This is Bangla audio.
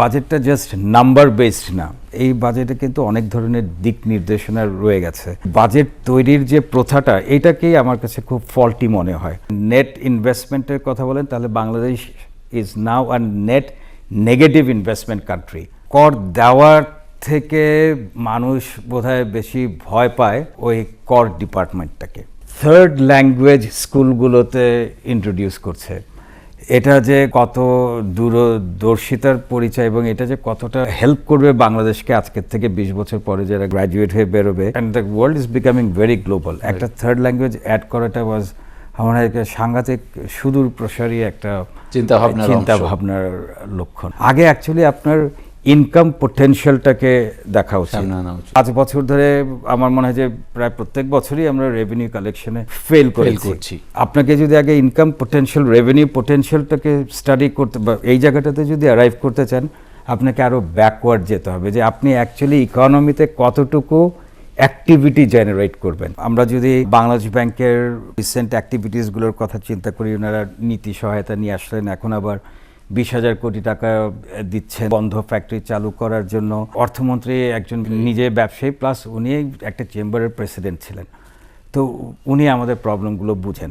বাজেটটা জাস্ট নাম্বার বেসড না, এই বাজেটে কিন্তু অনেক ধরনের দিক নির্দেশনা রয়ে গেছে। বাজেট তৈরির যে প্রথাটা, এটাকেই আমার কাছে খুব ফল্টি মনে হয়। নেট ইনভেস্টমেন্টের কথা বলেন, তাহলে Bangladesh is now a net negative investment country. কর দেওয়ার থেকে মানুষ বোধহয় বেশি ভয় পায় ওই কর ডিপার্টমেন্টটাকে। থার্ড ল্যাঙ্গুয়েজ স্কুলগুলোতে ইন্ট্রোডিউস করছে, এটা যে কত দূরদর্শিতার পরিচয় এবং এটা যে কতটা হেল্প করবে বাংলাদেশকে আজকের থেকে 20 বছর পরে যারা গ্র্যাজুয়েট হয়ে বেরোবে। And the world is becoming very global. একটা থার্ড ল্যাঙ্গুয়েজ অ্যাড করাটা ওয়াজ আমার একটা সাংঘাতিক সুদূর প্রসারী একটা চিন্তা ভাবনার লক্ষণ। আগে অ্যাকচুয়ালি আপনার ইনকাম পোটেনশিয়ালটাকে দেখা উচিত। 5 বছর ধরে আমার মনে হয় যে প্রায় প্রত্যেক বছরই আমরা রেভিনিউ কালেকশনে ফেল করছি। আপনাকে যদি আগে ইনকাম পোটেনশিয়াল, রেভিনিউ পোটেনশিয়ালটাকে স্টাডি করতে বা এই জায়গাটাতে যদি অ্যারাইভ করতে চান, আপনাকে আরও ব্যাকওয়ার্ড যেতে হবে যে আপনি অ্যাকচুয়ালি ইকোনমিতে কতটুকু অ্যাক্টিভিটি জেনারেট করবেন। আমরা যদি বাংলাদেশ ব্যাংকের রিসেন্ট অ্যাক্টিভিটিসগুলোর কথা চিন্তা করি, ওনারা নীতি সহায়তা নিয়ে আসলেন, এখন আবার 20,000 কোটি টাকা দিচ্ছেন বন্ধ ফ্যাক্টরি চালু করার জন্য। অর্থমন্ত্রী একজন নিজে ব্যবসায়ী প্লাস উনি একটা চেম্বারের প্রেসিডেন্ট ছিলেন, তো উনি আমাদের প্রবলেমগুলো বুঝেন।